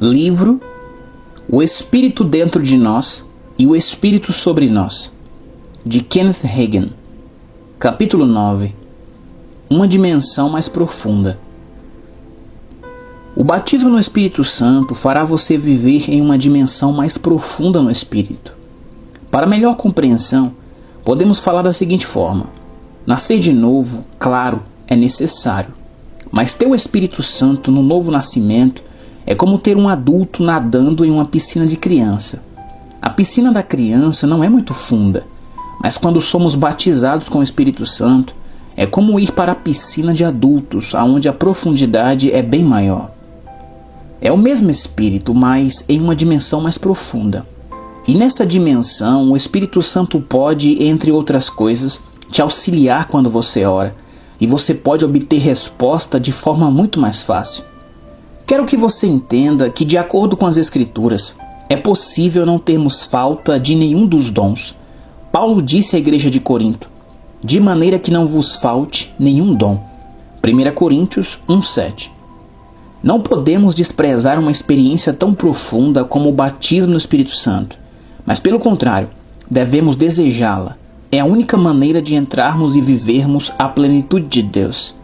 Livro O Espírito Dentro de Nós e o Espírito Sobre Nós, de Kenneth Hagin. Capítulo 9. Uma dimensão mais profunda. O batismo no Espírito Santo fará você viver em uma dimensão mais profunda no Espírito. Para melhor compreensão, podemos falar da seguinte forma: nascer de novo, claro, é necessário, mas ter o Espírito Santo no novo nascimento é como ter um adulto nadando em uma piscina de criança. A piscina da criança não é muito funda, mas quando somos batizados com o Espírito Santo, é como ir para a piscina de adultos, onde a profundidade é bem maior. É o mesmo Espírito, mas em uma dimensão mais profunda. E nessa dimensão, o Espírito Santo pode, entre outras coisas, te auxiliar quando você ora, e você pode obter resposta de forma muito mais fácil. Quero que você entenda que, de acordo com as Escrituras, é possível não termos falta de nenhum dos dons. Paulo disse à igreja de Corinto: de maneira que não vos falte nenhum dom. 1 Coríntios 1:7. Não podemos desprezar uma experiência tão profunda como o batismo no Espírito Santo, mas pelo contrário, devemos desejá-la. É a única maneira de entrarmos e vivermos a plenitude de Deus.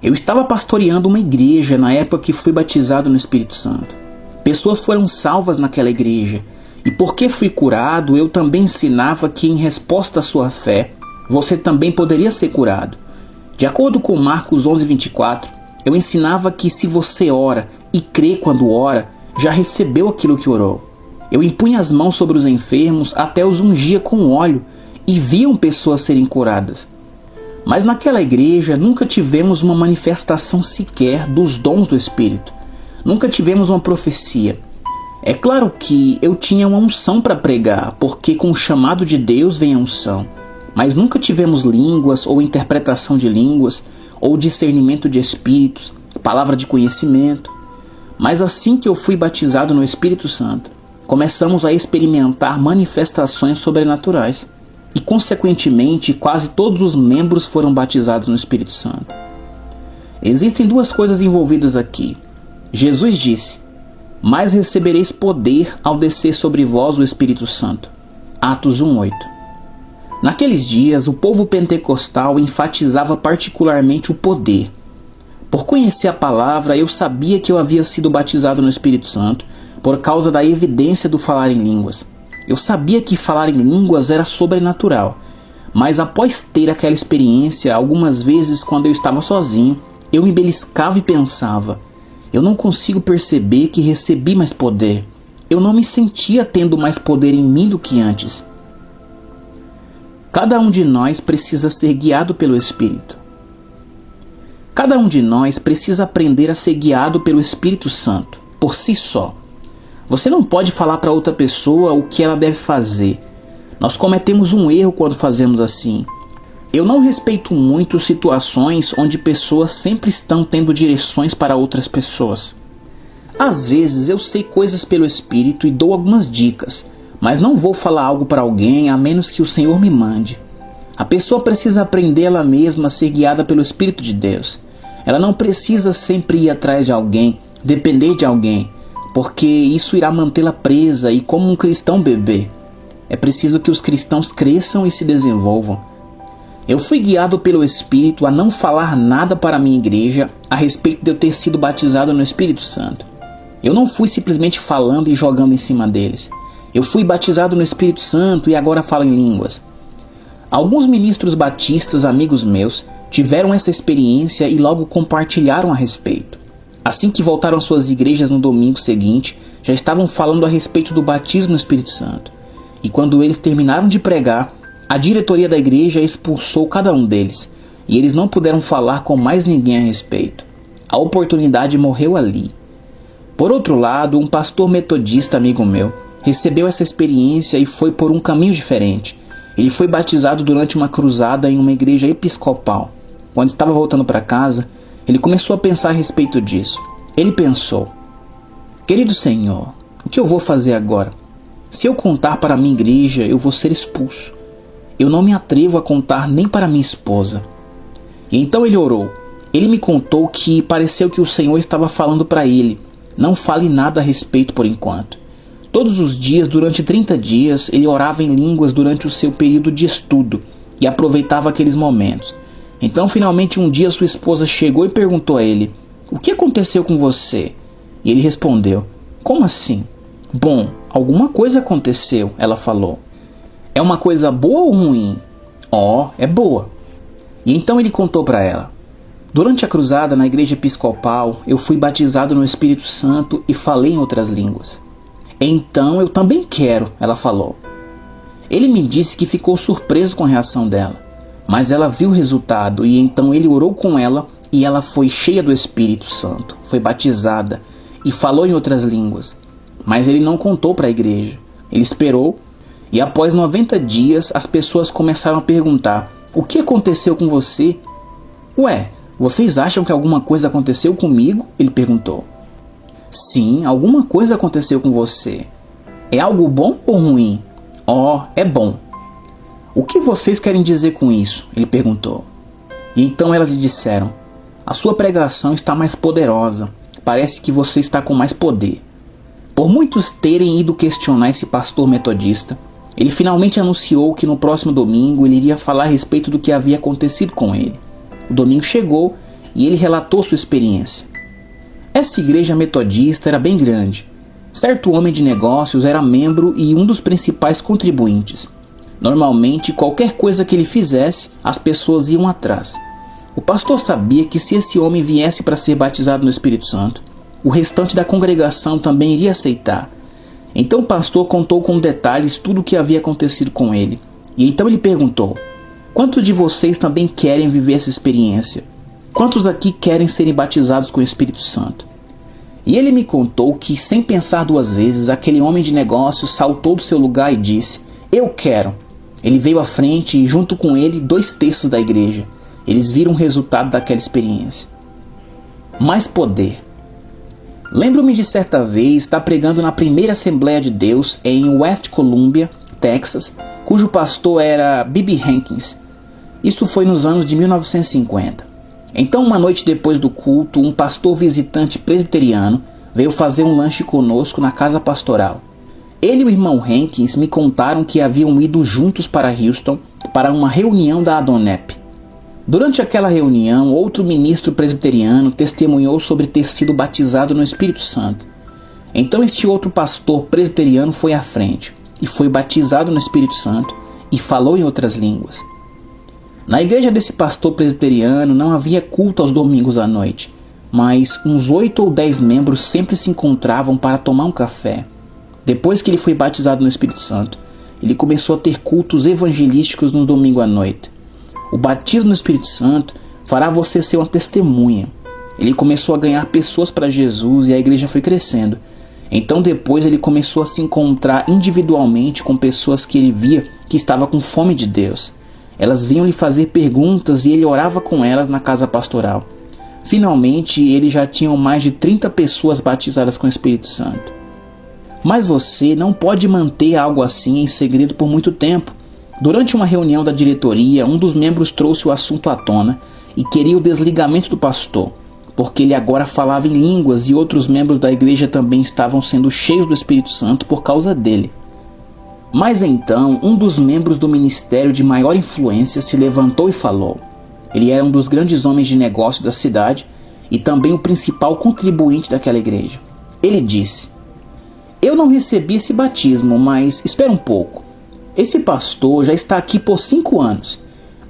Eu estava pastoreando uma igreja na época que fui batizado no Espírito Santo. Pessoas foram salvas naquela igreja, e porque fui curado, eu também ensinava que, em resposta à sua fé, você também poderia ser curado. De acordo com Marcos 11:24, eu ensinava que se você ora e crê quando ora, já recebeu aquilo que orou. Eu impunha as mãos sobre os enfermos, até os ungia com óleo, e viam pessoas serem curadas. Mas naquela igreja nunca tivemos uma manifestação sequer dos dons do Espírito. Nunca tivemos uma profecia. É claro que eu tinha uma unção para pregar, porque com o chamado de Deus vem a unção. Mas nunca tivemos línguas, ou interpretação de línguas, ou discernimento de espíritos, palavra de conhecimento. Mas assim que eu fui batizado no Espírito Santo, começamos a experimentar manifestações sobrenaturais. E, consequentemente, quase todos os membros foram batizados no Espírito Santo. Existem duas coisas envolvidas aqui. Jesus disse: mas recebereis poder ao descer sobre vós o Espírito Santo. Atos 1:8. Naqueles dias, o povo pentecostal enfatizava particularmente o poder. Por conhecer a palavra, eu sabia que eu havia sido batizado no Espírito Santo por causa da evidência do falar em línguas. Eu sabia que falar em línguas era sobrenatural, mas após ter aquela experiência, algumas vezes quando eu estava sozinho, eu me beliscava e pensava: eu não consigo perceber que recebi mais poder. Eu não me sentia tendo mais poder em mim do que antes. Cada um de nós precisa ser guiado pelo Espírito. Cada um de nós precisa aprender a ser guiado pelo Espírito Santo, por si só. Você não pode falar para outra pessoa o que ela deve fazer. Nós cometemos um erro quando fazemos assim. Eu não respeito muito situações onde pessoas sempre estão tendo direções para outras pessoas. Às vezes eu sei coisas pelo Espírito e dou algumas dicas, mas não vou falar algo para alguém a menos que o Senhor me mande. A pessoa precisa aprender ela mesma a ser guiada pelo Espírito de Deus. Ela não precisa sempre ir atrás de alguém, depender de alguém, porque isso irá mantê-la presa e como um cristão bebê. É preciso que os cristãos cresçam e se desenvolvam. Eu fui guiado pelo Espírito a não falar nada para a minha igreja a respeito de eu ter sido batizado no Espírito Santo. Eu não fui simplesmente falando e jogando em cima deles. Eu fui batizado no Espírito Santo e agora falo em línguas. Alguns ministros batistas, amigos meus, tiveram essa experiência e logo compartilharam a respeito. Assim que voltaram às suas igrejas no domingo seguinte, já estavam falando a respeito do batismo no Espírito Santo. E quando eles terminaram de pregar, a diretoria da igreja expulsou cada um deles, e eles não puderam falar com mais ninguém a respeito. A oportunidade morreu ali. Por outro lado, um pastor metodista amigo meu recebeu essa experiência e foi por um caminho diferente. Ele foi batizado durante uma cruzada em uma igreja episcopal. Quando estava voltando para casa, ele começou a pensar a respeito disso. Ele pensou: querido Senhor, o que eu vou fazer agora? Se eu contar para a minha igreja, eu vou ser expulso. Eu não me atrevo a contar nem para minha esposa. E então ele orou. Ele me contou que pareceu que o Senhor estava falando para ele: Não fale nada a respeito por enquanto. Todos os dias, durante 30 dias, ele orava em línguas durante o seu período de estudo e aproveitava aqueles momentos. Então, finalmente, um dia sua esposa chegou e perguntou a ele: "O que aconteceu com você?" E ele respondeu: "Como assim?" "Bom, alguma coisa aconteceu," ela falou. "É uma coisa boa ou ruim?" "Oh, é boa." E então ele contou para ela: "Durante a cruzada na igreja episcopal, eu fui batizado no Espírito Santo e falei em outras línguas." "Então eu também quero," ela falou. Ele me disse que ficou surpreso com a reação dela, mas ela viu o resultado e então ele orou com ela e ela foi cheia do Espírito Santo, foi batizada e falou em outras línguas. Mas ele não contou para a igreja. Ele esperou e após 90 dias as pessoas começaram a perguntar: "O que aconteceu com você?" "Ué, vocês acham que alguma coisa aconteceu comigo?" ele perguntou. "Sim, alguma coisa aconteceu com você. É algo bom ou ruim?" "Oh, é bom." "O que vocês querem dizer com isso?" ele perguntou. E então elas lhe disseram: "A sua pregação está mais poderosa. Parece que você está com mais poder." Por muitos terem ido questionar esse pastor metodista, ele finalmente anunciou que no próximo domingo ele iria falar a respeito do que havia acontecido com ele. O domingo chegou e ele relatou sua experiência. Essa igreja metodista era bem grande. Certo homem de negócios era membro e um dos principais contribuintes. Normalmente, qualquer coisa que ele fizesse, as pessoas iam atrás. O pastor sabia que se esse homem viesse para ser batizado no Espírito Santo, o restante da congregação também iria aceitar. Então o pastor contou com detalhes tudo o que havia acontecido com ele. E então ele perguntou: "Quantos de vocês também querem viver essa experiência? Quantos aqui querem serem batizados com o Espírito Santo?" E ele me contou que, sem pensar duas vezes, aquele homem de negócios saltou do seu lugar e disse: "Eu quero." Ele veio à frente e junto com ele 2/3 da igreja. Eles viram o resultado daquela experiência. Mais poder. Lembro-me de certa vez estar pregando na primeira Assembleia de Deus em West Columbia, Texas, cujo pastor era B.B. Hankins. Isso foi nos anos de 1950. Então, uma noite depois do culto, um pastor visitante presbiteriano veio fazer um lanche conosco na casa pastoral. Ele e o irmão Hankins me contaram que haviam ido juntos para Houston para uma reunião da Adonep. Durante aquela reunião, outro ministro presbiteriano testemunhou sobre ter sido batizado no Espírito Santo. Então este outro pastor presbiteriano foi à frente e foi batizado no Espírito Santo e falou em outras línguas. Na igreja desse pastor presbiteriano não havia culto aos domingos à noite, mas uns 8 ou 10 membros sempre se encontravam para tomar um café. Depois que ele foi batizado no Espírito Santo, ele começou a ter cultos evangelísticos no domingo à noite. O batismo no Espírito Santo fará você ser uma testemunha. Ele começou a ganhar pessoas para Jesus e a igreja foi crescendo. Então depois ele começou a se encontrar individualmente com pessoas que ele via que estavam com fome de Deus. Elas vinham lhe fazer perguntas e ele orava com elas na casa pastoral. Finalmente ele já tinha mais de 30 pessoas batizadas com o Espírito Santo. Mas você não pode manter algo assim em segredo por muito tempo. Durante uma reunião da diretoria, um dos membros trouxe o assunto à tona e queria o desligamento do pastor, porque ele agora falava em línguas e outros membros da igreja também estavam sendo cheios do Espírito Santo por causa dele. Mas então, um dos membros do ministério de maior influência se levantou e falou. Ele era um dos grandes homens de negócio da cidade e também o principal contribuinte daquela igreja. Ele disse: "Eu não recebi esse batismo, mas espera um pouco. Esse pastor já está aqui por 5 anos.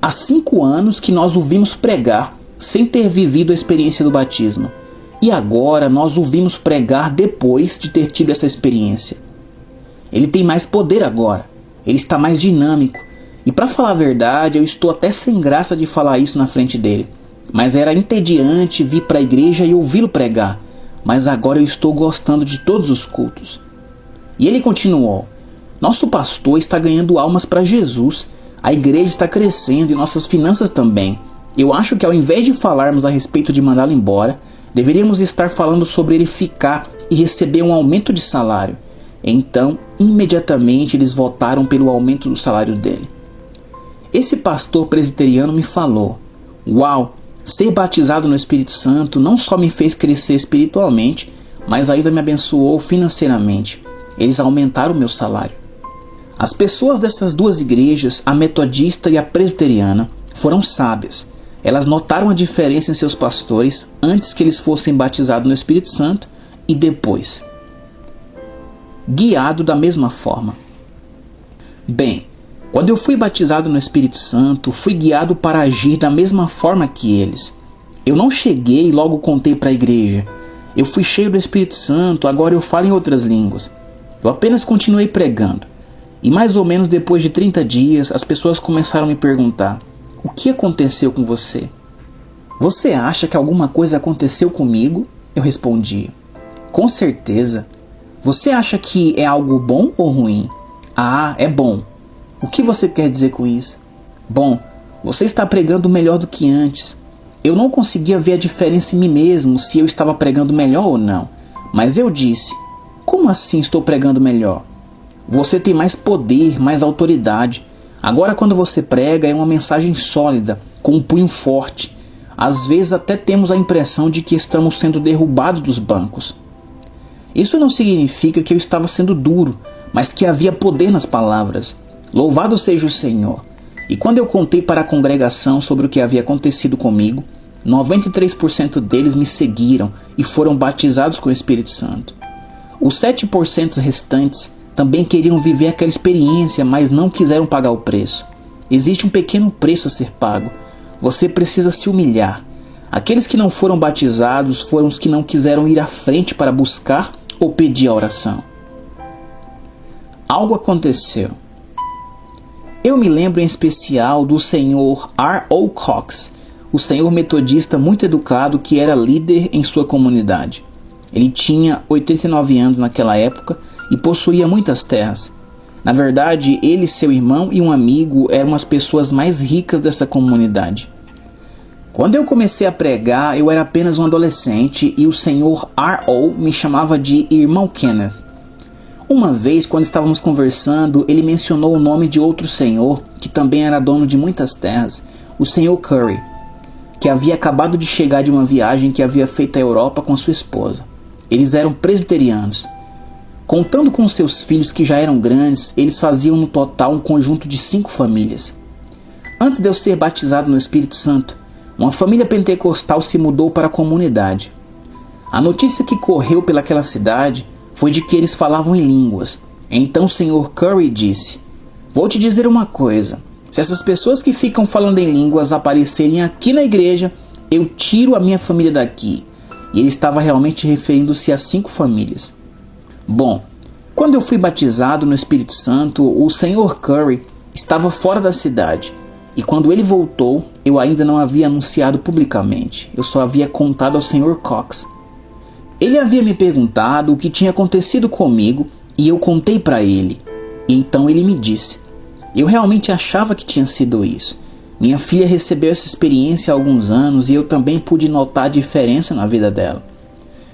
Há 5 anos que nós o vimos pregar sem ter vivido a experiência do batismo. E agora nós o vimos pregar depois de ter tido essa experiência. Ele tem mais poder agora. Ele está mais dinâmico. E para falar a verdade, eu estou até sem graça de falar isso na frente dele. Mas era entediante vir para a igreja e ouvi-lo pregar. Mas agora eu estou gostando de todos os cultos." E ele continuou: "Nosso pastor está ganhando almas para Jesus, a igreja está crescendo e nossas finanças também. Eu acho que ao invés de falarmos a respeito de mandá-lo embora, deveríamos estar falando sobre ele ficar e receber um aumento de salário." Então, imediatamente eles votaram pelo aumento do salário dele. Esse pastor presbiteriano me falou: "Uau, ser batizado no Espírito Santo não só me fez crescer espiritualmente, mas ainda me abençoou financeiramente. Eles aumentaram o meu salário. As pessoas dessas duas igrejas, a metodista e a presbiteriana, foram sábias. Elas notaram a diferença em seus pastores antes que eles fossem batizados no Espírito Santo e depois. Guiado da mesma forma. Bem, quando eu fui batizado no Espírito Santo, fui guiado para agir da mesma forma que eles. Eu não cheguei e logo contei para a igreja. Eu fui cheio do Espírito Santo, agora eu falo em outras línguas. Eu apenas continuei pregando. E mais ou menos depois de 30 dias, as pessoas começaram a me perguntar: o que aconteceu com você? Você acha que alguma coisa aconteceu comigo? Eu respondi: com certeza. Você acha que é algo bom ou ruim? Ah, é bom. O que você quer dizer com isso? Bom, você está pregando melhor do que antes. Eu não conseguia ver a diferença em mim mesmo se eu estava pregando melhor ou não. Mas eu disse: como assim estou pregando melhor? Você tem mais poder, mais autoridade. Agora quando você prega é uma mensagem sólida, com um punho forte. Às vezes até temos a impressão de que estamos sendo derrubados dos bancos. Isso não significa que eu estava sendo duro, mas que havia poder nas palavras. Louvado seja o Senhor. E quando eu contei para a congregação sobre o que havia acontecido comigo, 93% deles me seguiram e foram batizados com o Espírito Santo. Os 7% restantes também queriam viver aquela experiência, mas não quiseram pagar o preço. Existe um pequeno preço a ser pago. Você precisa se humilhar. Aqueles que não foram batizados foram os que não quiseram ir à frente para buscar ou pedir a oração. Algo aconteceu. Eu me lembro em especial do Sr. R.O. Cox, o senhor metodista muito educado que era líder em sua comunidade. Ele tinha 89 anos naquela época e possuía muitas terras. Na verdade, ele, seu irmão e um amigo eram as pessoas mais ricas dessa comunidade. Quando eu comecei a pregar, eu era apenas um adolescente e o Sr. R.O. me chamava de Irmão Kenneth. Uma vez, quando estávamos conversando, ele mencionou o nome de outro senhor, que também era dono de muitas terras, o Sr. Curry, que havia acabado de chegar de uma viagem que havia feito à Europa com sua esposa. Eles eram presbiterianos. Contando com seus filhos que já eram grandes, eles faziam no total um conjunto de 5 famílias. Antes de eu ser batizado no Espírito Santo, uma família pentecostal se mudou para a comunidade. A notícia que correu pelaquela cidade foi de que eles falavam em línguas. Então o Sr. Curry disse: vou te dizer uma coisa, se essas pessoas que ficam falando em línguas aparecerem aqui na igreja, eu tiro a minha família daqui. E ele estava realmente referindo-se a 5 famílias. Bom, quando eu fui batizado no Espírito Santo, o Sr. Curry estava fora da cidade. E quando ele voltou, eu ainda não havia anunciado publicamente. Eu só havia contado ao Sr. Cox. Ele havia me perguntado o que tinha acontecido comigo e eu contei para ele. E então ele me disse: eu realmente achava que tinha sido isso. Minha filha recebeu essa experiência há alguns anos e eu também pude notar a diferença na vida dela.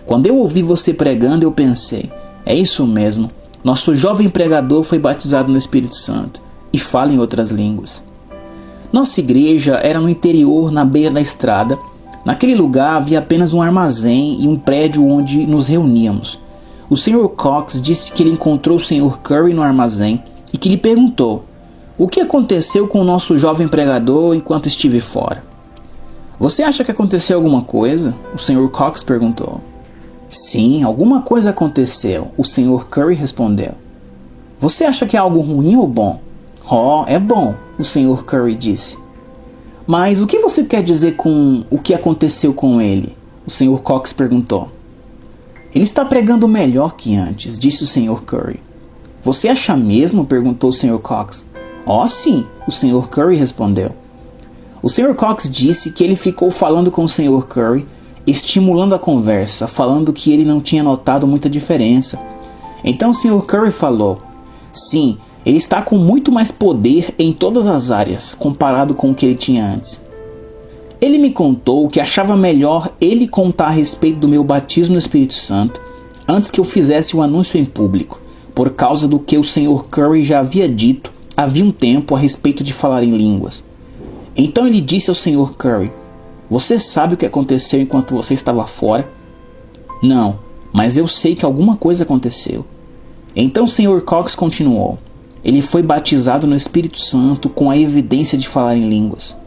Quando eu ouvi você pregando, eu pensei: é isso mesmo, nosso jovem pregador foi batizado no Espírito Santo e fala em outras línguas. Nossa igreja era no interior, na beira da estrada. Naquele lugar havia apenas um armazém e um prédio onde nos reuníamos. O Sr. Cox disse que ele encontrou o Sr. Curry no armazém e que lhe perguntou: o que aconteceu com o nosso jovem pregador enquanto estive fora? Você acha que aconteceu alguma coisa? O Sr. Cox perguntou. Sim, alguma coisa aconteceu, o Sr. Curry respondeu. Você acha que é algo ruim ou bom? Oh, é bom, o Sr. Curry disse. Mas o que você quer dizer com o que aconteceu com ele? O Sr. Cox perguntou. Ele está pregando melhor que antes, disse o Sr. Curry. Você acha mesmo? Perguntou o Sr. Cox. Oh, sim, o Sr. Curry respondeu. O Sr. Cox disse que ele ficou falando com o Sr. Curry, estimulando a conversa, falando que ele não tinha notado muita diferença. Então o Sr. Curry falou: sim, ele está com muito mais poder em todas as áreas, comparado com o que ele tinha antes. Ele me contou que achava melhor ele contar a respeito do meu batismo no Espírito Santo antes que eu fizesse o anúncio em público, por causa do que o Sr. Curry já havia dito havia um tempo a respeito de falar em línguas. Então ele disse ao Sr. Curry: você sabe o que aconteceu enquanto você estava fora? Não, mas eu sei que alguma coisa aconteceu. Então o Sr. Cox continuou. Ele foi batizado no Espírito Santo com a evidência de falar em línguas.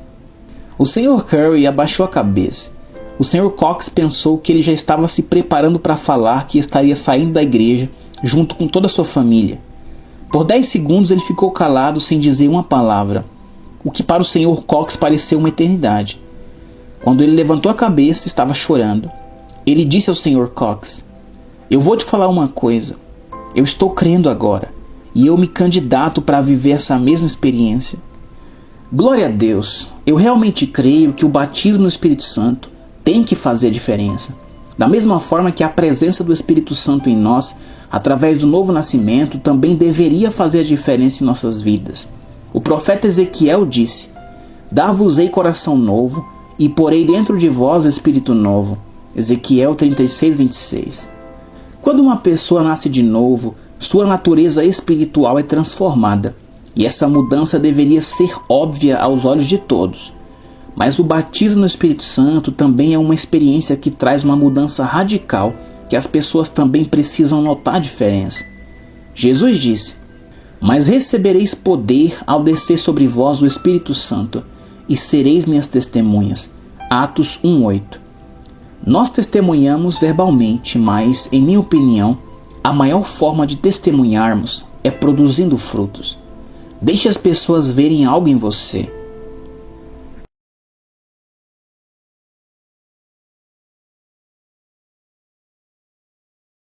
O Sr. Curry abaixou a cabeça. O Sr. Cox pensou que ele já estava se preparando para falar que estaria saindo da igreja junto com toda a sua família. Por 10 segundos ele ficou calado sem dizer uma palavra, o que para o Sr. Cox pareceu uma eternidade. Quando ele levantou a cabeça, estava chorando. Ele disse ao Sr. Cox: "Eu vou te falar uma coisa. Eu estou crendo agora, e eu me candidato para viver essa mesma experiência. Glória a Deus, eu realmente creio que o batismo no Espírito Santo tem que fazer a diferença. Da mesma forma que a presença do Espírito Santo em nós, através do novo nascimento, também deveria fazer a diferença em nossas vidas. O profeta Ezequiel disse: "Dar-vos-ei coração novo, e porei dentro de vós espírito novo." Ezequiel 36:26. Quando uma pessoa nasce de novo, sua natureza espiritual é transformada, e essa mudança deveria ser óbvia aos olhos de todos. Mas o batismo no Espírito Santo também é uma experiência que traz uma mudança radical, que as pessoas também precisam notar a diferença. Jesus disse: "Mas recebereis poder ao descer sobre vós o Espírito Santo, e sereis minhas testemunhas." Atos 1:8. Nós testemunhamos verbalmente, mas, em minha opinião, a maior forma de testemunharmos é produzindo frutos. Deixe as pessoas verem algo em você.